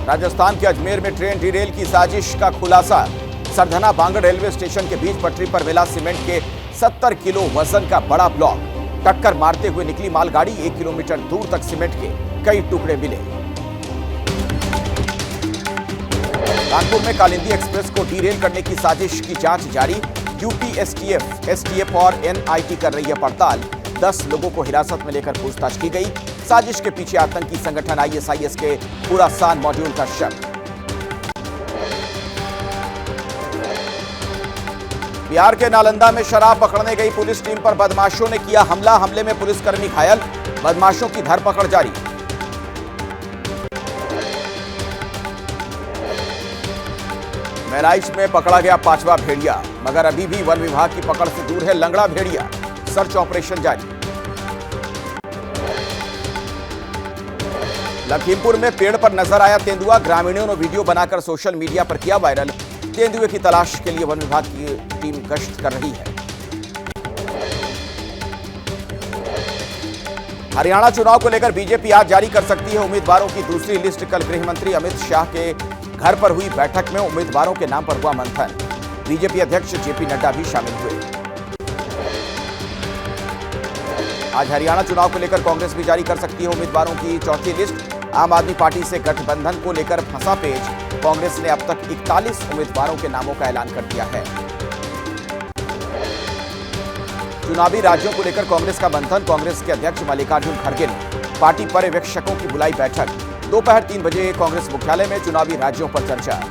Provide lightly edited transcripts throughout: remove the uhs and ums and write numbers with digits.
राजस्थान के अजमेर में train derail की साजिश का खुलासा। सरधना बांगड़ रेलवे स्टेशन के बीच पटरी पर मिला सीमेंट के 70 किलो वजन का बड़ा ब्लॉक। टक्कर मारते हुए निकली मालगाड़ी। 1 किलोमीटर दूर तक सीमेंट के कई टुकड़े मिले। कानपुर में कालिंदी एक्सप्रेस को डीरेल करने की साजिश की जांच जारी। यूपी एसटीएफ और एनआईटी कर रही है पड़ताल। 10 लोगों को हिरासत में लेकर पूछताछ की गई। साजिश के पीछे आतंकी संगठन आईएसआईएस के खुरासान मॉड्यूल का शक। बिहार के नालंदा में शराब पकड़ने गई पुलिस टीम पर बदमाशों ने किया हमला। हमले में पुलिसकर्मी घायल। बदमाशों की धरपकड़ जारी। महराइच में पकड़ा गया 5वां भेड़िया, मगर अभी भी वन विभाग की पकड़ से दूर है लंगड़ा भेड़िया। सर्च ऑपरेशन जारी। लखीमपुर में पेड़ पर नजर आया तेंदुआ। ग्रामीणों ने वीडियो बनाकर सोशल मीडिया पर किया वायरल। तेंदुए की तलाश के लिए वन विभाग की टीम गश्त कर रही है। हरियाणा चुनाव को लेकर बीजेपी आज जारी कर सकती है उम्मीदवारों की दूसरी लिस्ट। कल गृह मंत्री अमित शाह के घर पर हुई बैठक में उम्मीदवारों के नाम पर हुआ मंथन। बीजेपी अध्यक्ष जेपी नड्डा भी शामिल हुए। आज हरियाणा चुनाव को लेकर कांग्रेस भी जारी कर सकती है उम्मीदवारों की चौथी लिस्ट। आम आदमी पार्टी से गठबंधन को लेकर फंसा पेच। कांग्रेस ने अब तक 41 उम्मीदवारों के नामों का ऐलान कर दिया है। चुनावी राज्यों को लेकर कांग्रेस का मंथन। कांग्रेस के अध्यक्ष मल्लिकार्जुन खड़गे ने पार्टी पर्यवेक्षकों की बुलाई बैठक। दोपहर 3 बजे कांग्रेस मुख्यालय में चुनावी राज्यों पर चर्चा।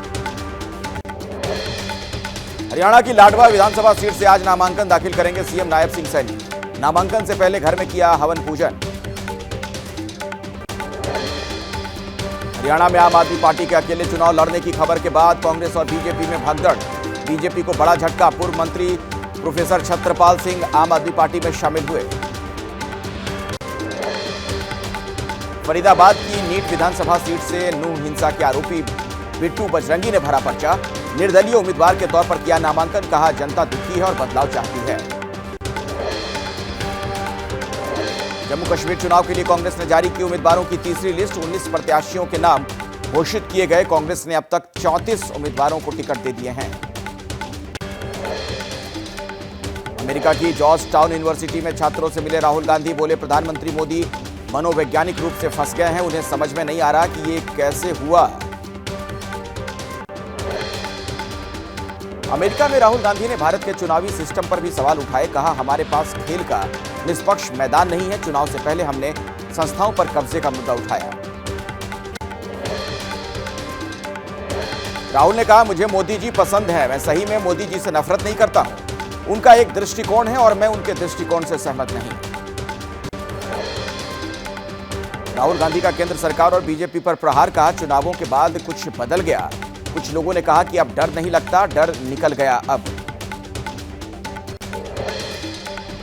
हरियाणा की लाडवा विधानसभा सीट से आज नामांकन दाखिल करेंगे सीएम नायब सिंह सैनी। नामांकन से पहले घर में किया हवन पूजन। हरियाणा में आम आदमी पार्टी के अकेले चुनाव लड़ने की खबर के बाद कांग्रेस और बीजेपी में भगदड़। बीजेपी को बड़ा झटका। पूर्व मंत्री प्रोफेसर छत्रपाल सिंह आम आदमी पार्टी में शामिल हुए। फरीदाबाद की नीट विधानसभा सीट से नूह हिंसा के आरोपी बिट्टू बजरंगी ने भरा पर्चा। निर्दलीय उम्मीदवार के तौर पर किया नामांकन। कहा जनता दुखी है और बदलाव चाहती है। जम्मू कश्मीर चुनाव के लिए कांग्रेस ने जारी की उम्मीदवारों की तीसरी लिस्ट। 19 प्रत्याशियों के नाम घोषित किए गए। कांग्रेस ने अब तक 34 उम्मीदवारों को टिकट दे दिए हैं। अमेरिका की जॉर्ज टाउन यूनिवर्सिटी में छात्रों से मिले राहुल गांधी। बोले प्रधानमंत्री मोदी मनोवैज्ञानिक रूप से फंस गए हैं। उन्हें समझ में नहीं आ रहा कि ये कैसे हुआ। अमेरिका में राहुल गांधी ने भारत के चुनावी सिस्टम पर भी सवाल उठाए। कहा हमारे पास खेल का निष्पक्ष मैदान नहीं है। चुनाव से पहले हमने संस्थाओं पर कब्जे का मुद्दा उठाया। राहुल ने कहा मुझे मोदी जी पसंद है। मैं सही में मोदी जी से नफरत नहीं करता हूं। उनका एक दृष्टिकोण है और मैं उनके दृष्टिकोण से सहमत नहीं। राहुल गांधी का केंद्र सरकार और बीजेपी पर प्रहार। कहा चुनावों के बाद कुछ बदल गया। कुछ लोगों ने कहा कि अब डर नहीं लगता, डर निकल गया। अब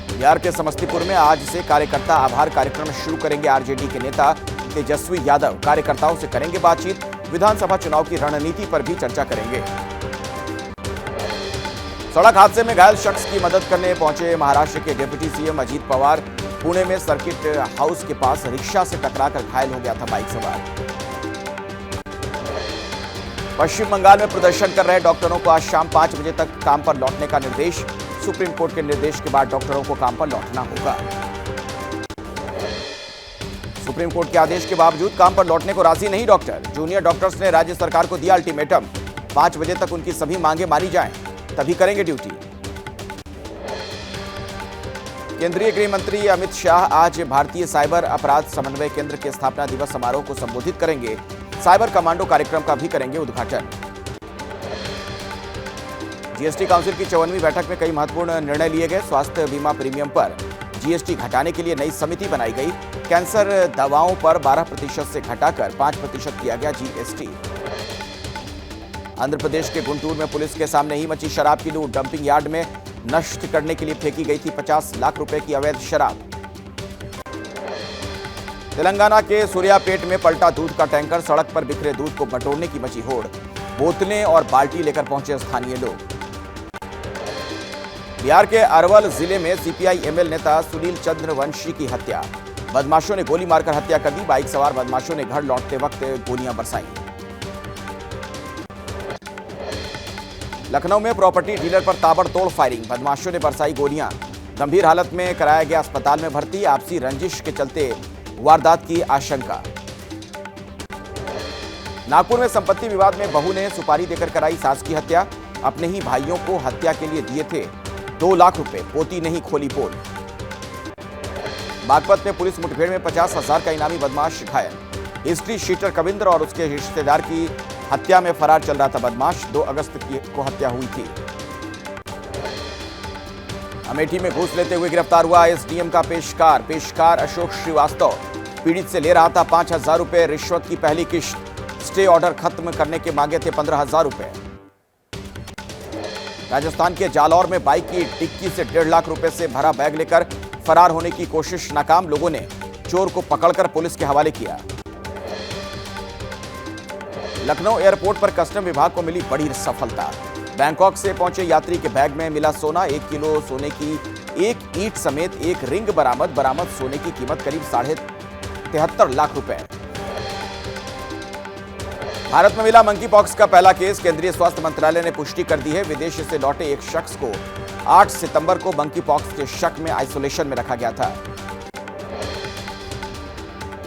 बिहार के समस्तीपुर में आज से कार्यकर्ता आभार कार्यक्रम शुरू करेंगे आरजेडी के नेता तेजस्वी यादव। कार्यकर्ताओं से करेंगे बातचीत। विधानसभा चुनाव की रणनीति पर भी चर्चा करेंगे। सड़क हादसे में घायल शख्स की मदद करने पहुंचे महाराष्ट्र के डिप्टी सीएम अजीत पवार। पुणे में सर्किट हाउस के पास रिक्शा से टकराकर घायल हो गया था बाइक सवार। पश्चिम बंगाल में प्रदर्शन कर रहे डॉक्टरों को आज शाम 5 बजे तक काम पर लौटने का निर्देश। सुप्रीम कोर्ट के निर्देश के बाद डॉक्टरों को काम पर लौटना होगा। सुप्रीम कोर्ट के आदेश के बावजूद काम पर लौटने को राजी नहीं डॉक्टर। जूनियर डॉक्टर्स ने राज्य सरकार को दिया अल्टीमेटम। 5 बजे तक उनकी सभी मांगे मानी जाएं, तभी करेंगे ड्यूटी। केंद्रीय गृह मंत्री अमित शाह आज भारतीय साइबर अपराध समन्वय केंद्र के स्थापना दिवस समारोह को संबोधित करेंगे। साइबर कमांडो कार्यक्रम का भी करेंगे उद्घाटन। जीएसटी काउंसिल की 54वीं बैठक में कई महत्वपूर्ण निर्णय लिए गए। स्वास्थ्य बीमा प्रीमियम पर जीएसटी घटाने के लिए नई समिति बनाई गई। कैंसर दवाओं पर 12% से घटाकर 5% किया गया जीएसटी। आंध्र प्रदेश के गुंटूर में पुलिस के सामने ही मची शराब की लूट। डंपिंग यार्ड में नष्ट करने के लिए फेंकी गई थी 50 लाख रुपए की अवैध शराब। तेलंगाना के सूर्यापेट में पलटा दूध का टैंकर। सड़क पर बिखरे दूध को बटोरने की मची होड़। बोतलें और बाल्टी लेकर पहुंचे स्थानीय लोग। बिहार के अरवल जिले में सीपीआई एमएल नेता सुनील चंद्रवंशी की हत्या। बदमाशों ने गोली मारकर हत्या कर दी। बाइक सवार बदमाशों ने घर लौटते वक्त गोलियां बरसाई। लखनऊ में प्रॉपर्टी डीलर पर ताबड़तोड़ फायरिंग, बदमाशों ने बरसाई गोलियां, गंभीर हालत में कराया गया अस्पताल में भर्ती। आपसी रंजिश के चलते वारदात की आशंका। नागपुर में संपत्ति विवाद में बहू ने सुपारी देकर कराई सास की हत्या, अपने ही भाइयों को हत्या के लिए दिए थे 2 लाख रुपए, पोती नहीं खोली पोल। बागपत में पुलिस मुठभेड़ में 50,000 का इनामी बदमाश घायल, हिस्ट्री शीटर कविंद्र और उसके रिश्तेदार की हत्या में फरार चल रहा था बदमाश। 2 अगस्त को हत्या हुई थी। अमेठी में घूस लेते हुए गिरफ्तार हुआ एसडीएम का पेशकार अशोक श्रीवास्तव, पीड़ित से ले रहा था 5,000 रुपए रिश्वत की पहली किश्त, स्टे ऑर्डर खत्म करने के मांगे थे 15,000 रुपए। राजस्थान के जालौर में बाइक की डिक्की से 1.5 लाख रुपए से भरा बैग लेकर फरार होने की कोशिश नाकाम, लोगों ने चोर को पकड़कर पुलिस के हवाले किया। लखनऊ एयरपोर्ट पर कस्टम विभाग को मिली बड़ी सफलता, बैंकॉक से पहुंचे यात्री के बैग में मिला सोना, 1 किलो सोने की 1 ईंट समेत 1 रिंग बरामद सोने की कीमत करीब 73.5 लाख रुपए। भारत में मिला मंकी पॉक्स का पहला केस, केंद्रीय स्वास्थ्य मंत्रालय ने पुष्टि कर दी है। विदेश से लौटे एक शख्स को 8 सितंबर को मंकी पॉक्स के शक में आइसोलेशन में रखा गया था।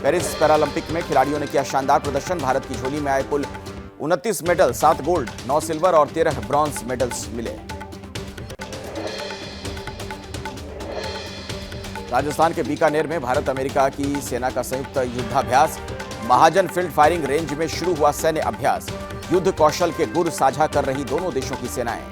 पेरिस पैरालंपिक में खिलाड़ियों ने किया शानदार प्रदर्शन, भारत की झोली में आए कुल 29 मेडल, 7 गोल्ड, 9 सिल्वर और 13 ब्रॉन्ज मेडल्स मिले। राजस्थान के बीकानेर में भारत अमेरिका की सेना का संयुक्त युद्धाभ्यास, महाजन फील्ड फायरिंग रेंज में शुरू हुआ सैन्य अभ्यास, युद्ध कौशल के गुर साझा कर रही दोनों देशों की सेनाएं।